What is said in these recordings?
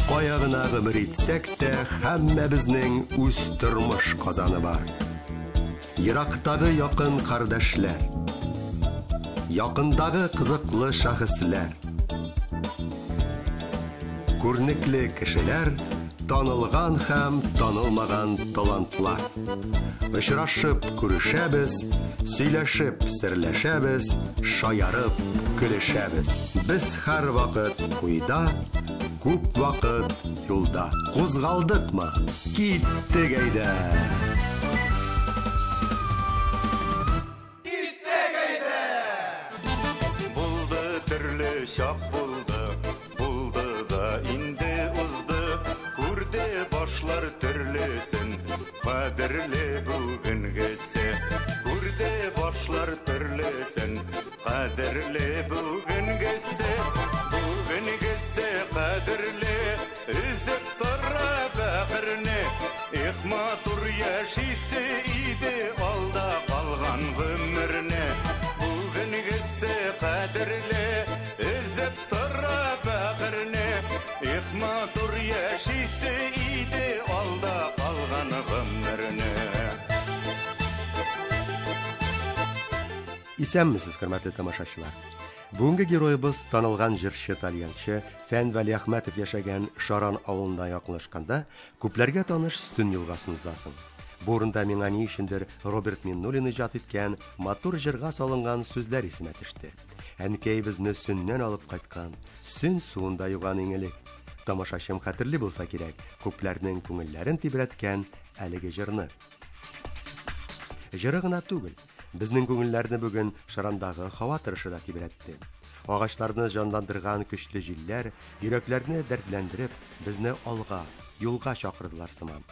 Кая гына гомер итсәк тә, һәммәбезнең үз тормыш казаны бар. Ерактагы якын кардәшләр, якындагы кызыклы шәхесләр, күрнекле кешеләр, танылган һәм танылмаган талантлар. Очрашып күрешәбез, сөйләшеп серләшәбез, шаярып көлешәбез. Без һәр вакыт куйда, күп вакыт юлда. Кузгалдыкмы? Киттек әйдә. Киттек әйдә. Булды төрле чак булды, булды да инде узды. Күрде башлар төрлесен, кадерле бүгенгесе. Күрде башлар төрлесен, кадерле бүгенгесе. Бүгенгесе кадерле, үзеп тора бәгырне. Их матур яшисе иде алда калган гомерне. Бүгенгесе кадерле, үзеп тора бәгырне. Их матур яшисе иде алда калган гомерне. Исәнмесез, хөрмәтле тамашачылар. Бүгенге героебыз танылган җырчы тальянчы Фән Вәли Әхмәтов яшәгән Шаран авылына якынлашканда, күпләргә таныш Стөн елгасын узасын. Бу урында миңа ни өчендер Роберт Миннуллин иҗат иткән матур җырга салынган сүзләр исемә төште. Әнкәй безне Сөннән алып кайткан, Сөн суында юган иңелек. Тамашачым хәтерли булса кирәк, күпләрнең күңелләрен тибрәткән әлеге җырны. Җыры гына түгел, безнең күңелләрне бүген Шарандагы һава торышы да тибрәтте. Агачларны җанландырган көчле җилләр йөрәкләрне дәртләндереп, безне алга, юлга чакырдылар сыман.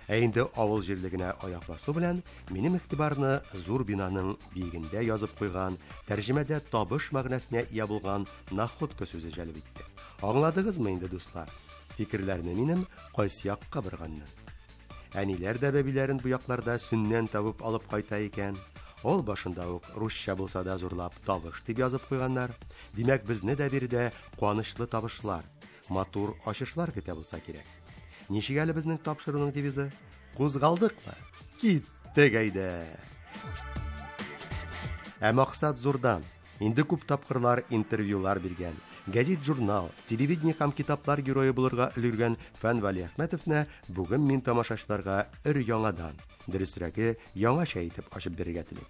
Ә инде авыл җирлегенә аяк басу белән минем игътибарны зур бинаның биегендә язып куйган, тәрҗемәдә табыш мәгънәсенә ия булган находка сүзе җәлеп итте. Аңладыгызмы инде, дуслар? Фикерләрне минем кайсы якка борганны? Әниләр дә бәбиләрен бу якларда Сөннән табып алып кайта икән. Ул башында ук русча булса да зурлап табыш дип язып куйганнар. Димәк, безне дә биредә куанычлы табышлар, матур ачышлар көтә булса кирәк. Ничек әле безнең тапшыруның девизы? Кузгалдыкмы? Киттек әйдә. Ә максат зурдан. Инде күп тапкырлар интервьюлар биргән. Гәзит, журнал, телевидение һәм китаплар герое булырга өлгергән Фән Вәли Әхмәтовны бүген мин тамашачыларга яңадан, дөресрәге яңача итеп ачып бирергә телим.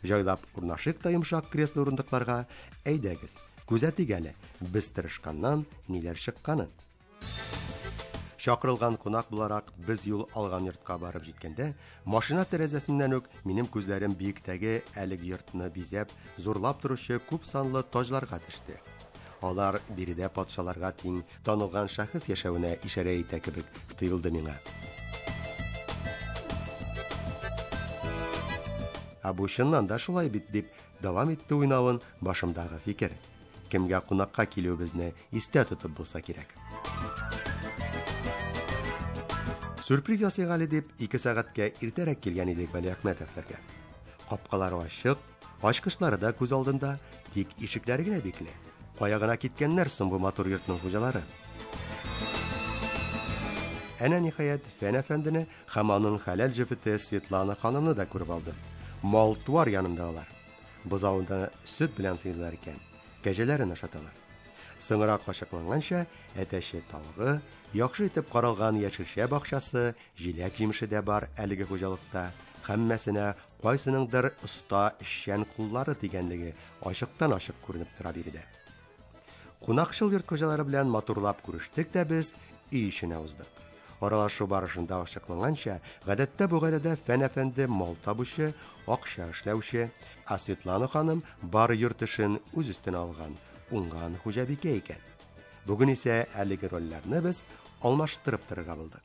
Җайлап урнашык та йомшак кресло урындыкларга, әйдәгез, күзәтик әле, без тырышканнан ниләр чыкканын. Чакырылган кунак буларак без юл алган йортка барып җиткәндә, машина тәрәзәсеннән үк минем күзләрем биектәге әлеге йортны бизәп, зурлап торучы күп санлы таҗларга төште. Алар биредә патшаларга тиң танылган шәхес яшәвенә ишарә итә кебек тоелды миңа. Бу чыннан да шулай бит дип дәвам итте уйнавын башымдагы фикер. Кемгә кунакка килүебезне истә тотып булса кирәк. Сюрприз ясыйк әле дип 2 сәгатькә иртәрәк килгән идек Вәли Әхмәтовләргә. Капкалары ачык, ачкычлары да күз алдында, тик ишекләре генә бикле. Кая гына киткәннәр соң бу матур йортның хуҗалары? Әнә ниһаять Фән әфәндене һәм аның хәләл җефете Светлана ханымны да күреп алды. Мал-туар янында алар. Бозауында сөт белән сыйлар икән. Кәҗәләрен ашаталар. Соңрак кашыкланганча, әтәче тавыгы, яхшы итеп каралган яшелчә бакчасы, җиләк җимеше дә бар әлеге хуҗалыкта. Һәммәсенә кайсыныңдыр оста эшчән куллары тигәнлеге ачыктан-ачык күренеп тора биредә. Кунакчыл йорт хуҗалары белән матурлап күрештек тә без өй эченә уздык. Аралашу барышында ачыкланганча, гадәттә бу гаиләдә Фән әфәнде мал табучы, акча эшләүче, а Светлана ханым бар йорт эшен үз өстенә алган, уңган хуҗабикә икән. Бүген исә әлеге рольләрне без алмаштырып торырга булдык.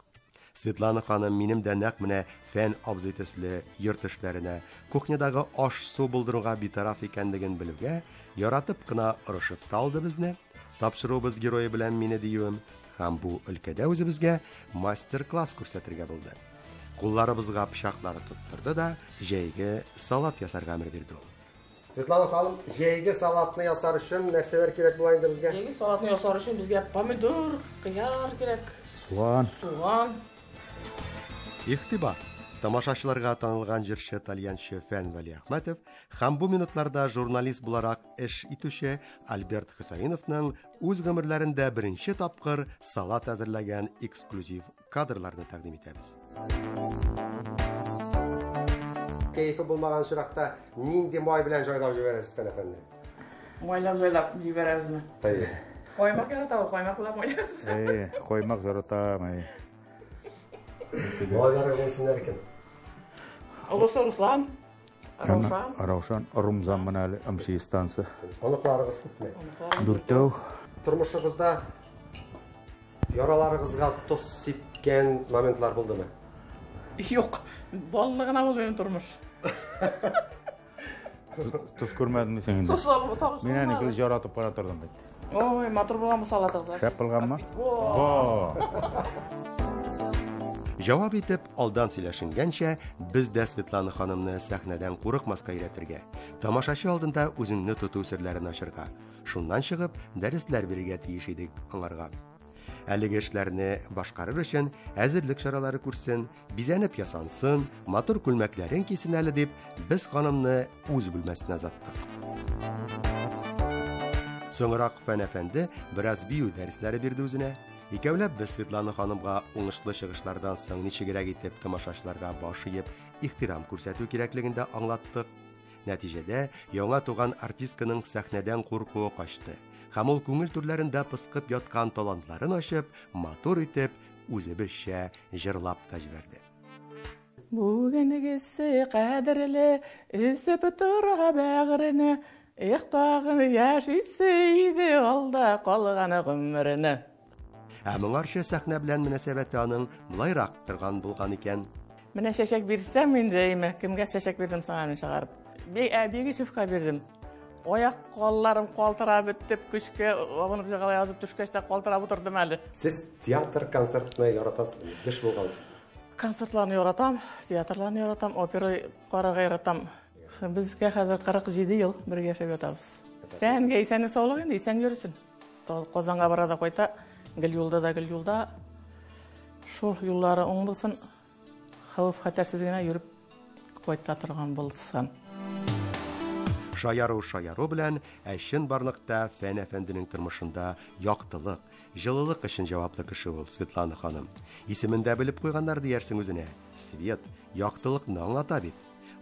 Светлана ханым минем дә нәкъ менә Фән абзый төсле йорт эшләренә, кухнядагы аш-су булдыруга битараф икәнлеген белүгә, яратып кына ырышып талды безне. Тапшыруыбыз герое белән мине диюем, һәм бу өлкәдә үзебезгә мастер-класс күрсәтергә булды. Кулларыбызга пычаклар тоттырды да, җәйге салат ясарга әмер бирде ул. Светлана ханым, жейге салатны ясар үшін нәрселер керек булайынды бізге? Жейге салатны ясар үшін бізге помидор, қияр керек. Суган. Ихтибар. Тамашачыларга танылган җырчы итальянчы Фән Вали Әхмәтов һәм бу минутларда журналист буларак эш итүче Альберт Хусаиновның үз гомерләрендә беренче тапкыр салат әзерләгән эксклюзив кадрларны тәкъдим итәбез. Кәефе булмаган чиракта нинди май белән җайлап җибәрәсез, Фән әфәнде? Майлап җайлап җибәрәбезме? Каймак яратабыз, каймак белән майлап. Коймак яратам. Малайлар гыйсыннар икән. Олысы Руслан, Раушан, Румзан менә әле МЧ станция. Аныкларыгыз күпме? Дүртәү. Тормышыгызда яраларыгызга тоз сипкән моментлар булдымы? Юк, баллыгына булды минем тормыш. Туз күрмәдем син инде. Мин аны гел яратып бара тордым бит. Ой, матур булган салатыгыз. Шәп булганмы? Җавап итеп, алдан сөйләшенгәнчә, без дә Светлана ханымны сәхнәдән курыкмаска өйрәтергә, тамашачы алдында үзеңне тоту серләрен ачырга, шуннан чыгып, дәресләр бирергә тиеш идек аңарга. Әлеге эшләрне башкарыр өчен әзерлек чаралары күрсен, бизәнеп ясансын, матур күлмәкләрен кисен әле дип, без ханымны үз бүлмәсенә озаттык. Соңрак Фән әфәнде бераз бию дәресләре бирде үзенә. Икәүләп без Светлана ханымга уңышлы чыгышлардан соң ничегрәк итеп тамашачыларга баш иеп, ихтирам күрсәтү кирәклеген дә аңлаттык. Нәтиҗәдә яңа туган артистканың сәхнәдән куркуы качты. Һәм ул күңел түрләрендә пыскып яткан талантларын ачып, матур итеп, үзебезчә җырлап та җибәрде. Бүгенгесе кадерле, үсеп тора бәгырене, ихтагым яшисе иде алда калган гомрене. Ә моңарчы сәхнә белән мөнәсәбәте аның булайрак торган булган икән. Менә чәчәк бирсәм инде, кемгә чәчәк бирдем саңа чыгарып. Әбиге шифка бирдем. Аяк колларым калтырап бетеп, көчкә абынып җыгала язып төшкәч тә калтырап утырдым әле. Сез театр концертны яратасызмы? Биш булгансыз. Концертларны яратам, театрларны яратам, опера карарга яратам. Безгә хәзер 47 ел бергә яшәп ятабыз. Фәнгә исәнлек саулык инде, исән йөрсен. Казанга барада кайта. Гел юлда. Шул юллары оң булсын, хәвеф хәтәрсез генә йөреп кайта торган булсын. Шаяру белән әшин барлыкта Фән әфәнденең тормышында яктылык, җылылык өчен җаваплы кеше ул Светлана ханым. Исемендә белеп куйганнар диярсең үзенә. Свет, яктылыкны аңлата бит.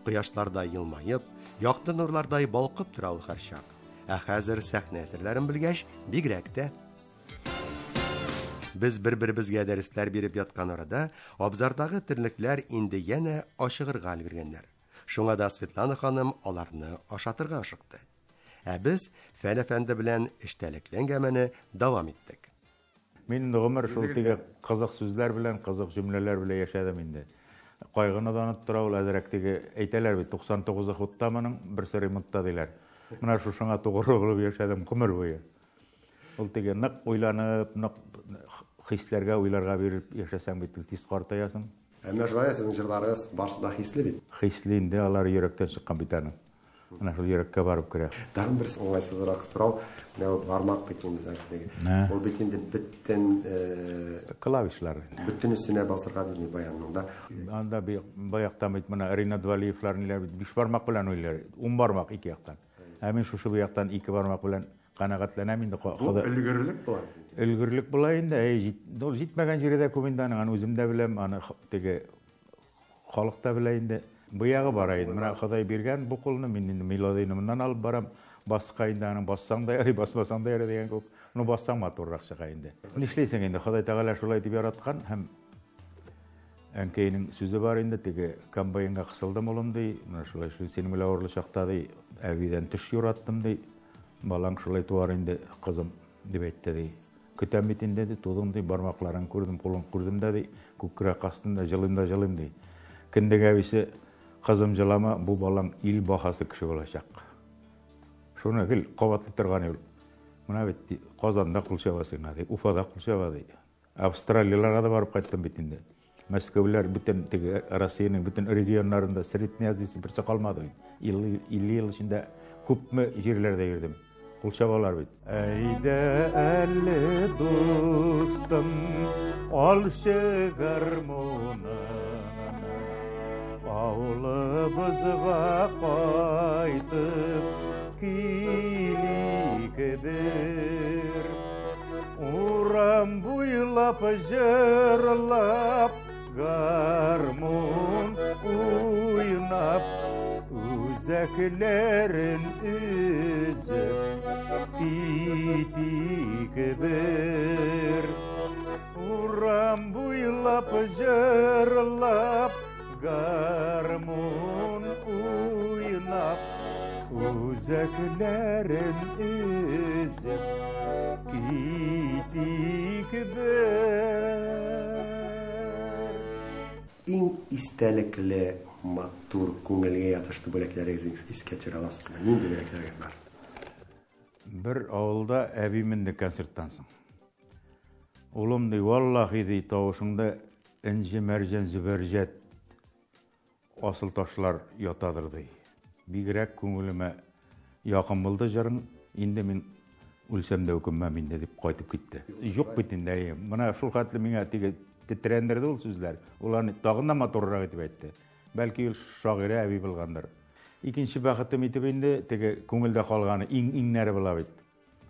Кояшларда елмаеп, якты нурлардай балкып тора ул һәрчак. Ә хәзер сәхнә әсәрләрен белгәч, бигрәк тә Без бер-беребезгә дәресләр биреп яткан арада, абзардагы терлекләр инде янә ашыгырга өлгергәннәр. Шуңа да Светлана ханым аларны ашатырга ашыкты. Ә без Фән әфәнде белән эштәлекләнгәнне дәвам иттек. Мин гомер шул тиге кызык сүзләр белән, кызык җөмләләр белән яшәдем инде. Кайгыны да онытып тора ул әзрәк тиге әйтәләр бит 99 хуттамының берсе ремонтта диләр. Менә шушыңа тугры булып яшәдем гомер буе. Ул тиге нык уйланып, нык хисләргә уйларга биреп яшәсәң бит тиз картаясың. Әмма шулай сезнең җырларыгыз барсында хисле бит. Хисле инде алар йөрәктән чыккан бит аның. Менә шул йөрәккә барып керә. Тагын бер уңайсызрак сорау, менә бармак бит инде. Ул бит инде бөтен клавишлар. Бөтен өстенә басырга бирми баянында. Анда баяктан бит менә Ринат Валиевлар ниләр бит 5 бармак белән уйлар. 10 бармак ике яктан. Ә мин шушы яктан 2 бармак белән канагатланам инде. Өлгерлек була. Өлгерлек була инде. Ул җитмәгән җирдә күп инде аны үземдә беләм, аны теге халыкта белә инде. Буягы бара инде. Менә Ходай биргән бу кулны мин инде мелодияны моннан алып барам. Баска инде аны бассаң да ярый, басмасаң да ярый дигән күп. Аны бассаң матуррак чыга инде. Нишләйсең инде Ходай Тәгалә шулай дип яраткан һәм әнкәйнең сүзе бар инде теге комбайнга кысылдым улым ди. Менә шулай синең белән авырлы чакта ди, әбидән төш юраттым ди. Балаң шулай туар инде кызым дип әйтте ди. Көтәм бит инде ди, тудым ди, бармакларын күрдем, кулын күрдем дә ди, күкрәк астында җылым ди. Кендәге бисе кызым җылама, бу балаң ил бахасы кеше булачак. Шуны гел кабатлы торган ул. Менә бит Казанда кулчабасына ди, Уфада кулчаба ди. Австралияларга да барып кайттым бит инде. Мәскәүләр бөтен теге Россиянең бөтен регионнарында Средняя Азиясы берсе калмады. 50 ел içinde күпме жерлерде кирдим. Кул чабалар бит. Әйдә әле дустым, алшы гармонын. Авылыбызга кайтып килик бер. Урам буйлап жырлап гармон уйнап үзәкләрен үзеп китик бер. Урам буйлап жырлап гармон уйнап үзәкләрен үзеп китик бер. Иң истәлекле матур күңелгә ятышлы бүләкләрегез искә төшерә аласызмы? Нинди бүләкләрегез бар? Bir авылда әбименде концерттан соң. Улым ди, валлахи ди, тавышыңда инҗи мәрҗән зибәрҗәт асыл ташлар ятадыр ди. Бигрәк күңелемә якын булды җырың, инде мин үлсәм дә үкенмәм инде дип кайтып китте. Юк бит инде. Менә шул хәтле миңа тиге тетрәндерде ул сүзләр. Уларны тагын да матуррак итеп әйтте. Бәлки ул шагыйрә әби булгандыр. Икенче бәхетем итеп инде теге күңелдә калганы иң-иңнәре була бит.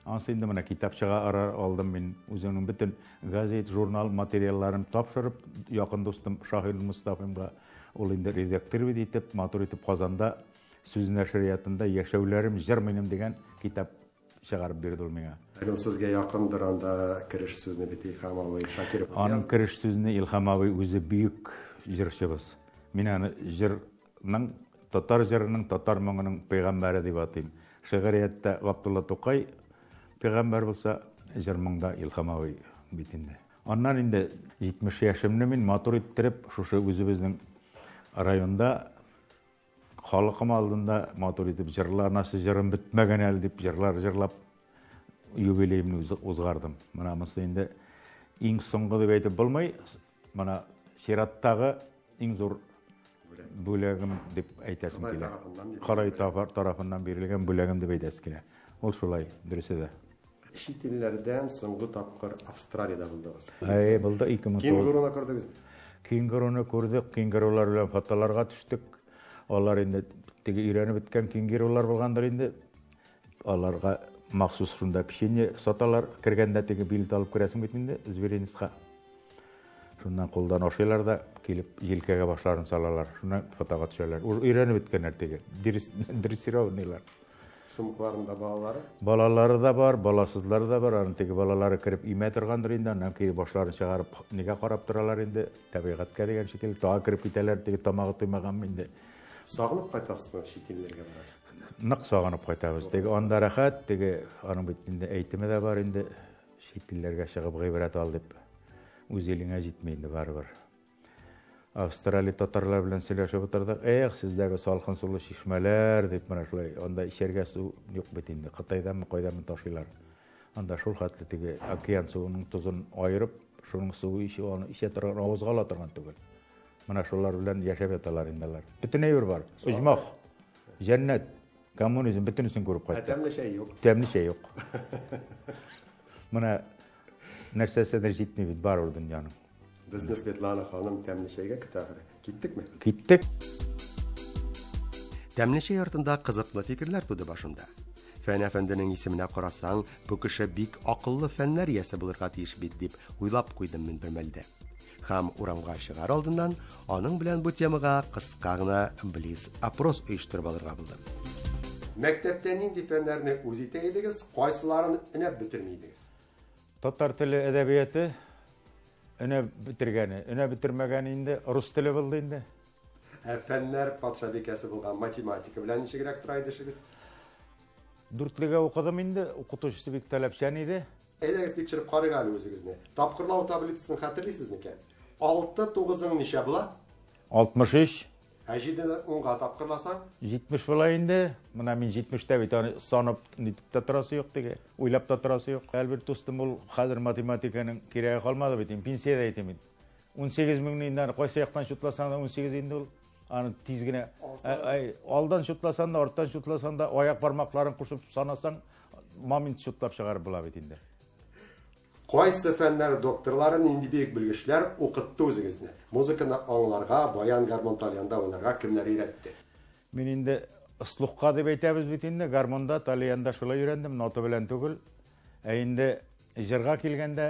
Ансы инде менә китапчыга алдым мин үземнең бөтен газет, журнал материалларын тапшырып, якын достым Шахил Мустафимга ул инде редактор итеп, матур итеп Казанда сүз нәшриятында яшәүләрем җыр минем дигән китап чыгарып бирде ул миңа. Әле сезгә якындыр анда кереш сүзне бит Илһам абый Шакиров. Аның кереш сүзне Илһам абый үзе бөек җырчыбыз. Мин аны җырның, татар җырының, татар моңының пәйгамбәре дип атыйм. Шигъриятта Габдулла Тукай пәйгамбәр булса, җыр моңда Илһам абый бит инде. Аннан инде 70 яшемне мин матур иттереп, шушы үзебезнең районда халыкым алдында матур итеп җырлар, насы җырым бетмәгән әле дип җырлар җырлап юбилейымны узгардым. Менә монысы инде иң соңгы дип әйтеп булмый, менә чираттагы иң зур бүләгем дип әйтәсем килә. Карай тарафыннан бирелгән бүләгем дип әйтәсем килә. Ул шулай, дөресе дә. Чит илләрдән соңгы тапкыр Австралиядә булдыгыз. Булды 2009. Кенгуруны күрдегезме? Кенгуруны күрдек, кенгурулар белән фотоларга төштек. Алар инде теге өйрәнеп беткән кенгурулар булгандыр инде. Аларга махсус шунда печенье саталар, кергәндә теге билет алып керәсең бит инде зверинецка. Шуннан кулдан ашыйлар да килеп җилкәгә башларын салалар. Шуннан фотога төшәләр. Ул өйрәнеп беткәннәр теге. Дрессировкалар. Сумкларында балалары? Балалары да бар, баласызлары да бар. Аны теге балалары кирип имә торгандыр инде. Аннан кире башларын чыгарып, нигә карап торалар инде? Табигатькә дигән шикелле тага кирип китәләр, теге тамагы туймаган инде. Сагынып кайтасызмы чит илләргә барып? Нык сагынып кайтабыз. Теге анда рәхәт, теге аның бит инде әйтеме дә бар инде. Чит илләргә чыгып гыйбрәт ал дип. Үз илеңә җитмәй инде барыбер. Австралия татарлар белән сөйләшеп утырдык. Сездәге салкын сулы чишмәләр дип менә шулай. Анда ишәргә су юк бит инде. Кытайданмы, кайданмы ташыйлар. Анда шул хәтле теге океан суының тузын айырып, шуның суы ише аны ишә торган, авызга ала торган түгел. Менә шулар белән яшәп яталар инде алар. Бөтен әйбер бар. Оҗмах, җәннәт, коммунизм бөтенесен күреп кайттык. Тәмле шәй юк. Тәмле шәй юк. Менә нәрсәсе дә җитми бит бар ул дөньяның. Безне Светлана ханым тәмле шәйгә көтәгәр. Киттекме? Киттек. Тәмле шәй артында кызыклы фикерләр туды башымда. Фән әфәнденең исеменә карасаң, бу кеше бик акыллы фәннәр иясе булырга тиеш бит дип уйлап куйдым мин бер мәлдә. Һәм урамга чыгар алдыннан аның белән бу темага кыска гына близ опрос оештырып алырга булдым. Мәктәптә нинди фәннәрне үз итә идегез, кайсыларын инәп бетермидегез? Татар теле әдәбияты инәп бетергәне, инәп бетермәгән инде рус теле булды инде. Фәннәр патша бикәсе булган математика белән ничегрәк тора идегез? Дүртлегә укыдым инде, укытучысы бик таләпчән иде. Әйдәгез тикшереп карыйк әле үзегезне. Тапкырлау таблицасын хәтерлисезме икән? 6-9-ың ничә була? 63. 7-не 10-га тапкырласаң? 70 була инде. Менә мин 70-тә бит аны санап нитеп тә торасы юк теге. Уйлап та торасы юк. Әлбәттә достым ул хәзер математиканың кирәге калмады бит. Пенсиядә әйтәм мин. 18 меңне инде кайсы яктан шутласаң да 18 инде ул. аны тиз генә алдан шутласан да, арттан шутласан да, аяк бармакларын кушып санасаң, момент шутлап чыгарып була бит инде. Кайсы фәннәр докторларын инде бик белгечләр укытты үзегезне. Музыканы аңларга, баян гармон талиянда уйнарга кемнәр өйрәтте? Мин инде слухка дип әйтәбез бит инде, гармонда, талиянда шулай өйрәндем, нота белән түгел. Инде җырга килгәндә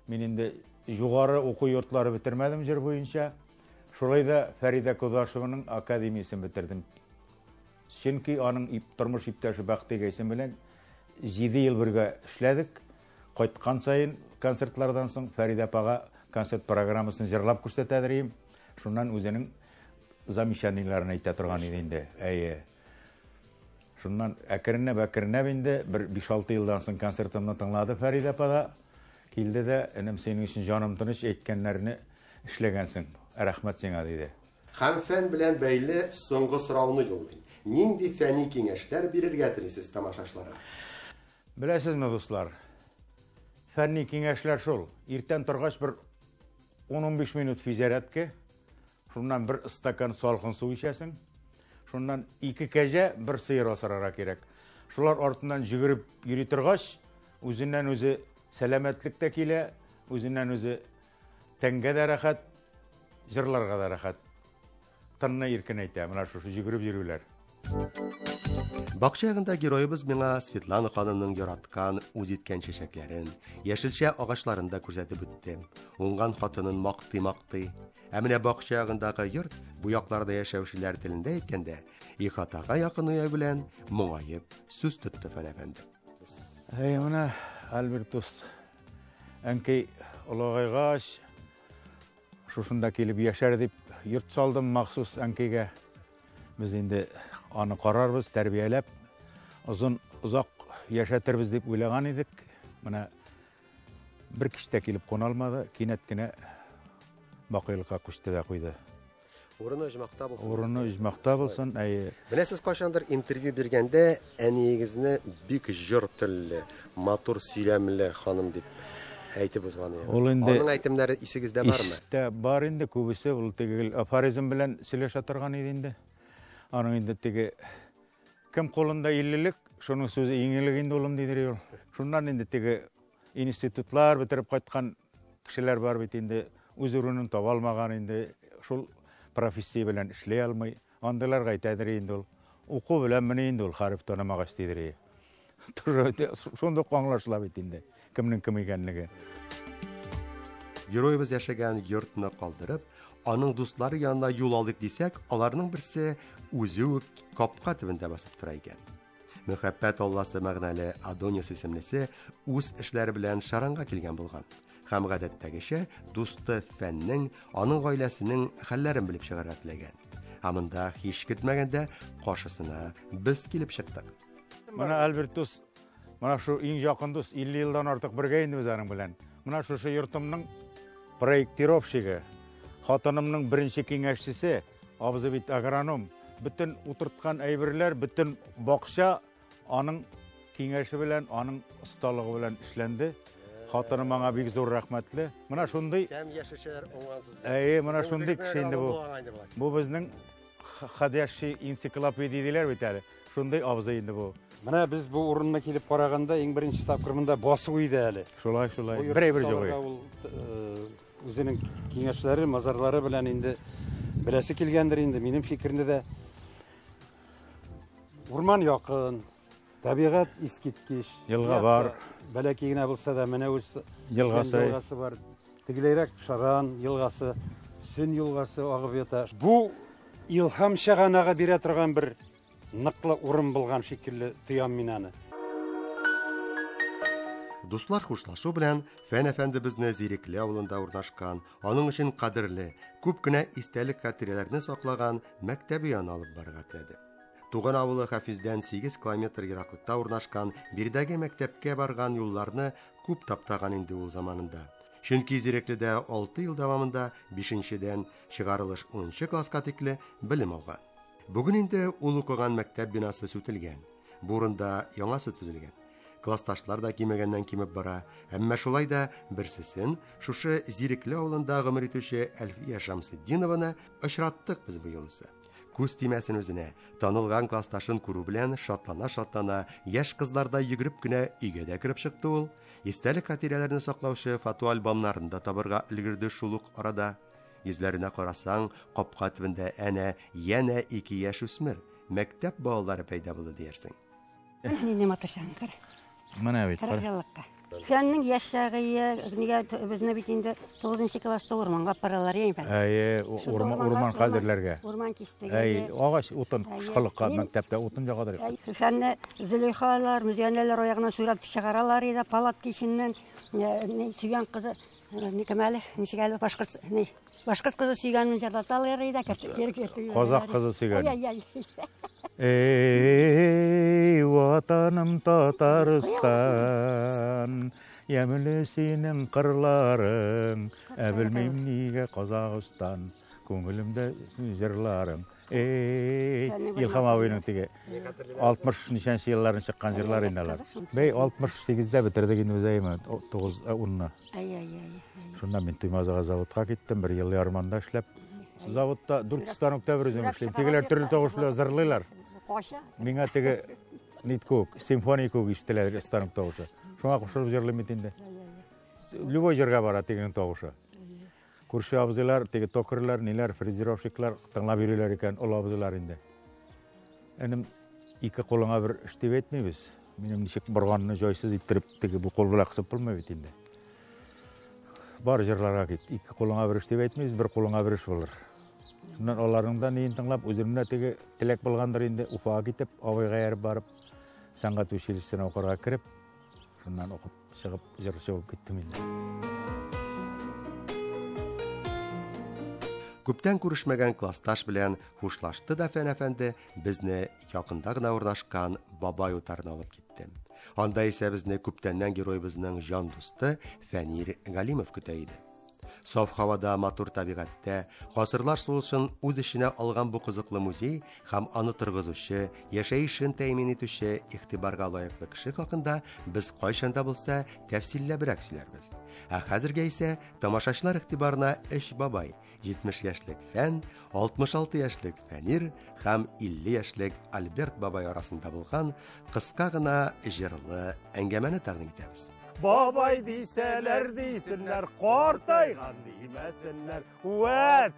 мин инде югары уку йортлары бетермәдем җыр буенча. Шулай да Фәридә Кудашеваның академиясын бетердем. Чөнки аның тормыш иптәше Бәхти Гайсын белән 7 ел бергә эшләдек. Кайткан сайын концертлардан соң Фәридә апага концерт программасын җырлап күрсәтәдер. Шуннан үзенең замечаниеләрен әйтә торган иде инде. Әйе. Шуннан әкренләп инде бер 5-6 елдан соң концертымны тыңлады Фәридә апа. Килде дә, энем синең өчен җаным тыныч әйткәннәрне эшләгәнсең. Рәхмәт сиңа диде. Һәм фән белән бәйле соңгы сорауны юллыйм. Нинди фәнни киңәшләр бирергә телисез тамашачыларга? Беләсезме, дуслар? Фәнни киңәшләр шул. Иртән торгач бер 10-15 минут физиотерапия, шуннан бер стакан салкын су эчәсең. Шуннан 2 кәҗә, бер сыер асрарга кирәк. Шулар артыннан җигереп йөри торгач, үзеннән үзе сәламәтлек тә килә, үзеннән үзе тәнгә дә рәхәт, җырларга да рәхәт. Тынны иркен әйтә, менә шушы җигереп йөрүләр. Бакча ягында героебыз миңа Светлана ханымның яраткан үз иткән чәчәкләрен, яшелчә агачларын да күрсәтеп үтте. Уңган хатынын мактый. Ә менә бакча ягындагы йорт бу якларда яшәүчеләр телендә әйткәндә, ихатага якын уя белән моңаеп сүз тотты Фән әфәнде. Менә Альбертус әнкәй олагайгач шушында килеп яшәр дип йорт салдым махсус әнкәйгә. Без инде аны карарбыз, тәрбияләп, озак яшәтербез дип уйлаган идек. Менә бер кичтә килеп куна алмады, кинәт кенә бакыйлыкка күчте дә куйды. Урыны оҗмакта булсын. Урыны оҗмакта булсын. Менә сез кайчандыр интервью биргәндә әниегезне бик җыр телле, матур сөйләмле ханым дип әйтеп узган идегез. Аның әйтемнәре исегездә бармы? Истә бар инде, күбесе ул теге афоризм белән сөйләшә торган иде инде. Аның инде теге кем кулында 50-лек, шуның сүзе иңелек инде улым дидер ул. Шуннан инде теге институтлар бетереп кайткан кешеләр бар бит инде, үз урынын таба алмаган инде, шул профессия белән эшләй алмый. Андыйларга әйтәдер инде ул. Уку белән менә инде ул хариф танымагач дидер. Шунда аңлашыла бит инде, кемнең кем икәнлеге. Героебыз яшәгән йортны калдырып, аның дуслары янына юл алдык дисәк, аларның берсе үзе үк капка төбендә басып тора икән. Мөхәббәт алласы мәгънәле Адонис исемлесе үз эшләре белән Шаранга килгән булган. Һәм гадәттәгечә дусты Фәннең, аның гаиләсенең хәлләрен белеп чыгарга теләгән. Һәмендә һич көтмәгәндә каршысына без килеп чыктык. Менә Альбертус, менә шу иң якын дус, 50 елдан артык бергә инде без аның белән. Менә шушы йортымның проектировщигы, хатынымның беренче киңәшчесе, абзый бит агроном. Bütün утырткан әйберләр, bütün бакча аның киңәше белән, аның осталыгы белән эшләнде. Хатыным аңа бик зур рәхмәтле. Менә шундый Кем яшәшәр уңгансыз. менә шундый кеше инде бу. Бу безнең ходящий энциклопедия диләр бит әле. Шундый абзый инде бу. Менә без бу урынна килеп караганда иң беренче тапкыр монда басу иде әле. Шулай. Бер җогы. Үзенең киңәшләре, мазарлары белән инде берәсе килгәндер инде. Минем фикеремдә дә урман якын, табигать искиткеч. Елга бар. Бәләкәй генә булса да менә үз Елгасы бар. Тегеләрәк Шаран елгасы, Сүн елгасы агып ята. Бу илһам чыганага бирә торган бер ныклы урын булган шикелле тоям мин аны. Дуслар хушлашу белән Фән әфәнде безне Зирекле авылында урнашкан, аның өчен кадерле, күп кенә истәлек хатирәләрне саклаган мәктәбе янына алып барырга теләде. Туган авылы Хафиздән 8 километр ераклыкта урнашкан Бирдәге мәктәпкә барган юлларны күп таптаган инде ул заманында. Чөнки Зирекледә 6 ел дәвамында 5-дән чыгарылыш 10 класска тикле белем алган. Бүген инде ул укыган мәктәп бинасы сүтелгән. Бурында яңасы төзелгән. Классташлар да кимәгәннән кимеп бара. Әмма шулай да берсесен, шушы Зирекле авылында гомер итүче Әлфия Шамсетдинованы очраттык без бу юлысы. Күз тимәсен үзенә, танылган классташын күрү белән шатлана, яшь кызларда йөгереп кенә өйгә дә кирип чыкты ул. Истәлек хатирәләрне саклаучы фото альбомнарын да табырга өлгерде шул ук арада. Йөзләренә карасаң, капка төбендә янә 2 яшь үсмер, мәктәп балалары пәйда булды диярсең. Нинди маташаң кыр. Менә бит. 40 еллыкка. Фәннең яшь чагы, нигә безне бит инде 9нчы класста урманга апаралар яңа. Урман хәзерләргә. Урман кистеге. Агач утын кышкылыкка мәктәптә утын ягадыр. Фәнне Зөлейхалар, Музянәләр аягына сүрәп чыгаралар иде, палатка иченнән сөйгән кызы, никәмәле, ничегәле башкорт кызы сөйгәнен җырлаталар иде, Казак кызы сөйгән. Ey vatanım Tataristan, yemili senin kırlarың, bilmem niye Kazakistan, көңілімде жырларың. Илхам абайның теге 60 нишенче елларын чыккан жырлар иналар. Бей 68-дә бетердек инде үзәйме 9-10-на. Шуннан мен Туймазага заводка киттем, 1 ел ярманда эшләп. Заводта 4 станокта бер үзем эшләйм. Тегеләр төрле тавышлы зырлыйлар. Миңа теге ниткок, симфония кок ишетеләр станок тавышы. Шуңа кушылып җырлыйм бит инде. Любой җиргә бара тегенең тавышы. Күрше абзыйлар, теге токырлар, ниләр, фрезеровщиклар тыңлап йөриләр икән, ул абзыйлар инде. Энем 2 кулыңа бер эш дип әйтмибез. Минем ничек барганны җайсыз иттереп, теге бу кул белән кысып булмый бит инде. Бар җырларга кит. 2 кулыңа бер эш дип әйтмибез, 1 кулыңа бер эш булыр. Шуннан аларның нин тыңлап, үземне теге теләк булгандыр инде, Уфага китеп, авайга ярып барып, сәнгать училищесына укырга кирип, шуннан укып чыгып, җырчы булып киттем инде. Күптән күрешмәгән классташ белән хушлашты да Фән әфәнде безне якында гына урнашкан Бабай утарына алып китте. Анда исә безне күптәннән геройыбызның җан дусты Фәнир Галимов көтә иде. Саф һавада, матур табигатьтә, гасырлар сулышын үз эченә алган бу кызыклы музей һәм аны торгызучы, яшәешен тәэмин итүче игътибарга лаеклы кеше хакында без кайчанда булса тәфсилләбрәк сөйләрбез. Ә хәзергә исә тамашачылар игътибарына 3 бабай, 70 яшьлек Фән, 66 яшьлек Фәнир һәм 50 яшьлек Альберт бабай арасында булган кыска гына җырлы әңгәмәне тәкъдим итәбез. Бабай дисәләр дисеннәр, картайган димәсеннәр. Вәт!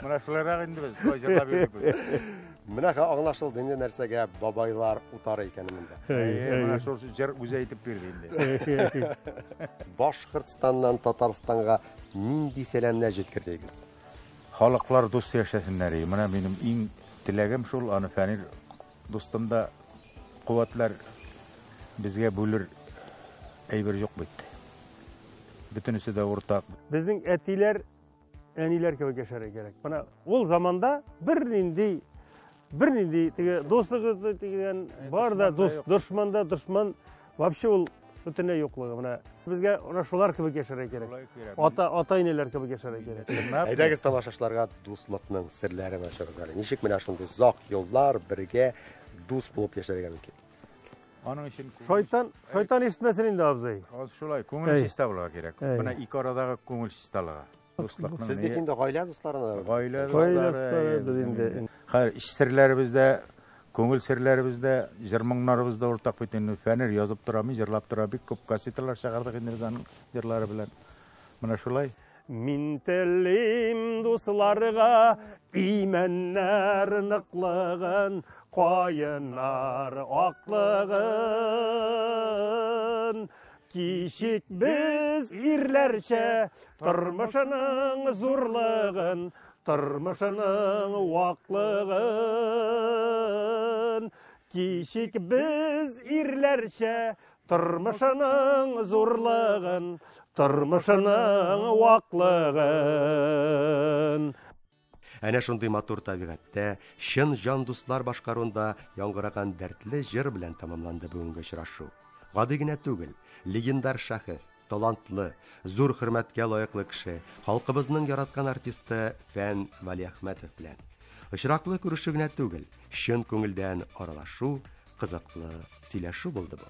Менә шуларга инде без җырлап йөрдек. Менә аңлашылды инде нәрсәгә бабайлар утары икәнен монда. Менә шул җыр үзе әйтеп бирде инде. Башкортстаннан Татарстанга нинди сәламнәр җиткердегез? Халыклар дус яшәсеннәр. Менә минем иң теләгем шул, аны Фәнир дустымда куәтләр безгә бүлер әйбер юк бит. Бөтенесе дә уртак. Безнең әтиләр, әниләр кебек яшәргә кирәк. Менә ул заманда бернинди теге достык дигән бар да, дошманда дошман вообще ул бөтенләй юклыгы. Менә безгә ана шулар кебек яшәргә кирәк. Ата-әниләр кебек яшәргә кирәк. Әйдәгез тамашачыларга дуслыкның серләре мәшһүр. Ничек менә шундый зак еллар бергә дус булып яшәргә мөмкин? Аның өчен Шайтан ишетмәсен инде абзый. Шулай, күңел чиста булырга кирәк. Менә 2 арадагы күңел чисталыгы. Дуслыкның. Сез бит инде гаилә дусларына. Гаилә дуслары без инде. Хәр иш серләребездә, күңел серләребездә, җыр-моңнарыбызда уртак бит инде. Фәнир язып тора, җырлап тора, бик күп кассеталар чыгардык инде аның җырлары белән. Менә шулай. Мин телим дусларга имәннәр ныклыгын, кайыннар аклыгын. Кичик без ирләрчә тормышының зурлыгын, тормышының ваклыгын. Кичик без ирләрчә тормышының зурлыгын, тормышының ваклыгын. Әнә шундый матур табигатьтә, чын җан дуслар башкаруында яңгыраган дәртле җыр белән тәмамланды бүгенге очрашу. Гади генә түгел, легендар шәхес, талантлы, зур хөрмәткә лаеклы кеше, халкыбызның яраткан артисты Фән Вәлиәхмәтов белән. Очраклы күрешү генә түгел, чын күңелдән аралашу, кызыклы сөйләшү булды бу.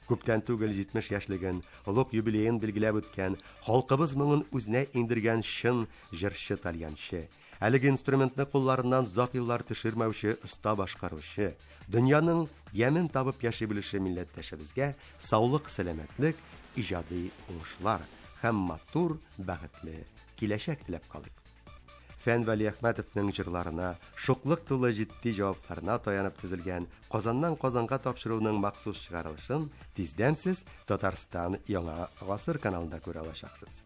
Күптән түгел 70 яшьлеген олуг юбилеен билгеләп үткән, халкыбыз моңын үзенә индергән чын җырчы тальянчы, әлеге инструментны кулларыннан зак еллар төшермәүче оста башкаручы, дөньяның ямен табып яши белүче милләттәшебезгә саулык, сәламәтлек, иҗади уңышлар һәм матур, бәхетле киләчәк теләп калыйк. Фән Вәли Әхмәтовның җырларына, шуклык тулы җитди җавапларына таянып төзелгән Казаннан Казанга тапшыруның махсус чыгарылышын тиздән сез Татарстан Яңа Гасыр каналында күрә алачаксыз.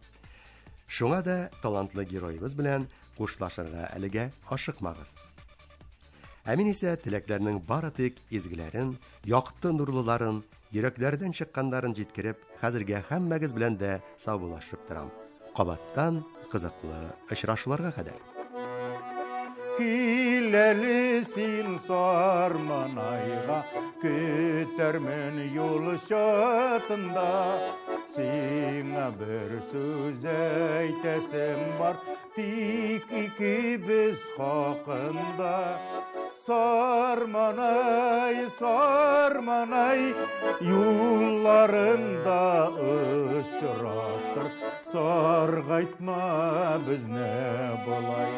Шуңа да талантлы героебыз белән кушлашырга әлегә ашыкмагыз. Ә мин исә теләкләрнең бары тик изгеләрен, якты нурлыларын, йөрәкләрдән чыкканнарын җиткереп, хәзергә һәммәгез белән дә саубуллашып торам. Кабаттан кызыклы очрашуларга кадәр. Киләле син сарманайга, көтәрмен юл чатында. Сиңа бер сүз әйтәсем бар, тик икебез хакында. Сарманай, сарманай, юлларында очраштыр, саргайтма безне болай.